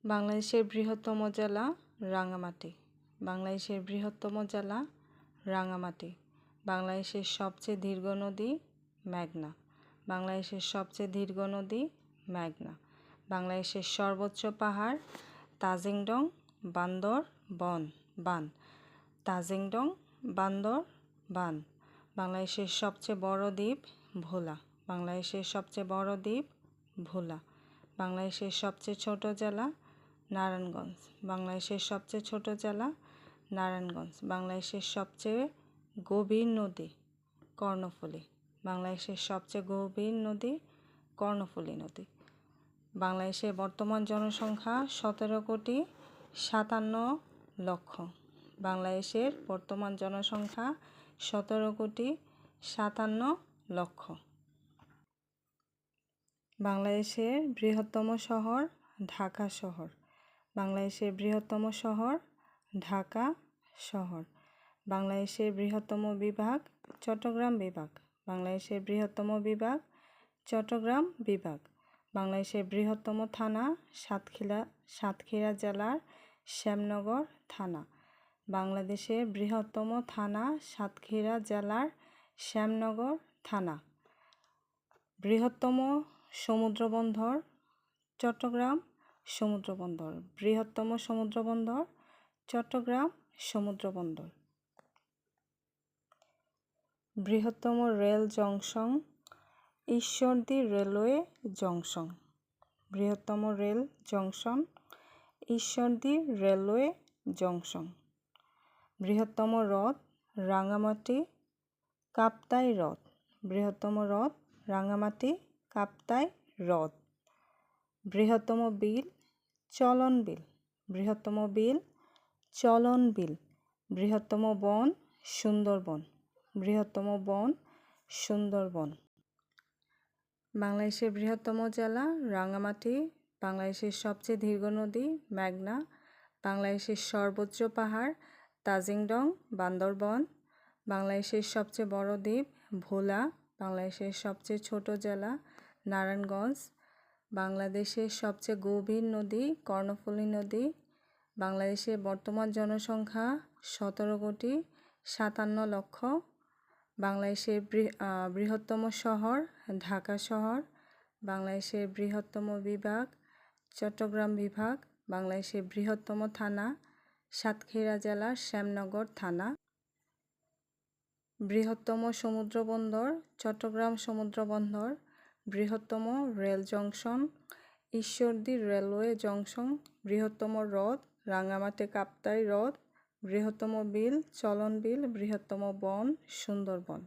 বাংলাদেশের বৃহত্তম জেলা রাঙ্গামাটি। বাংলাদেশের বৃহত্তম জেলা রাঙ্গামাটি। বাংলাদেশের সবচেয়ে দীর্ঘ নদী মেঘনা। বাংলাদেশের সবচেয়ে দীর্ঘ নদী মেঘনা। বাংলাদেশের সর্বোচ্চ পাহাড় তাজিংডং বান্দরবান। তাজিংডং বান্দরবান। বাংলাদেশের সবচেয়ে বড় দ্বীপ ভোলা। বাংলাদেশের সবচেয়ে বড় দ্বীপ ভোলা। বাংলাদেশের সবচেয়ে ছোট জেলা নারায়ণগঞ্জ। বাংলাদেশের সবচেয়ে ছোট জেলা নারায়ণগঞ্জ। বাংলাদেশের সবচেয়ে গভীর নদী কর্ণফুলী। বাংলাদেশের সবচেয়ে গভীর নদী কর্ণফুলী নদী। বাংলাদেশের বর্তমান জনসংখ্যা 17,57,00,000। বাংলাদেশের বর্তমান জনসংখ্যা 17,57,00,000। বাংলাদেশের বৃহত্তম শহর ঢাকা শহর। বাংলাদেশের বৃহত্তম শহর ঢাকা শহর। বাংলাদেশের বৃহত্তম বিভাগ চট্টগ্রাম বিভাগ। বাংলাদেশের বৃহত্তম বিভাগ চট্টগ্রাম বিভাগ। বাংলাদেশের বৃহত্তম থানা সাতক্ষীরা জেলার শ্যামনগর থানা। বাংলাদেশের বৃহত্তম থানা সাতক্ষীরা জেলার শ্যামনগর থানা। বৃহত্তম সমুদ্রবন্দর চট্টগ্রাম সমুদ্রবন্দর। বৃহত্তম সমুদ্রবন্দর চট্টগ্রাম সমুদ্রবন্দর। বৃহত্তম rail junction Ishwardi railway junction. বৃহত্তম rail junction Ishwardi railway junction. বৃহত্তম হ্রদ রাঙ্গামাটি কাপ্তাই হ্রদ। বৃহত্তম হ্রদ রাঙ্গামাটি কাপ্তাই হ্রদ। বৃহত্তম বিল চলন বিল। বৃহত্তম বিল চলন বিল। বৃহত্তম বন সুন্দরবন। বৃহত্তম বন সুন্দরবন। বাংলাদেশের বৃহত্তম জেলা রাঙ্গামাটি। বাংলাদেশের সবচেয়ে দীর্ঘ নদী মেঘনা। বাংলাদেশের সর্বোচ্চ পাহাড় তাজিংডং বান্দরবান। বাংলাদেশের সবচেয়ে বড় দ্বীপ ভোলা। বাংলাদেশের সবচেয়ে ছোট জেলা নারায়ণগঞ্জ। বাংলাদেশের সবচেয়ে গভীর নদী কর্ণফুলী নদী। বাংলাদেশের বর্তমান জনসংখ্যা 17,57,00,000। বাংলাদেশের বৃহত্তম শহর ঢাকা শহর। বাংলাদেশের বৃহত্তম বিভাগ চট্টগ্রাম বিভাগ। বাংলাদেশের বৃহত্তম থানা সাতক্ষীরা জেলার শ্যামনগর থানা। বৃহত্তম সমুদ্রবন্দর চট্টগ্রাম সমুদ্রবন্দর। বৃহত্তম rail junction Ishwardi railway junction. বৃহত্তম হ্রদ রাঙ্গামাটি কাপ্তাই হ্রদ। বৃহত্তম বিল চলন বিল। বৃহত্তম বন সুন্দরবন।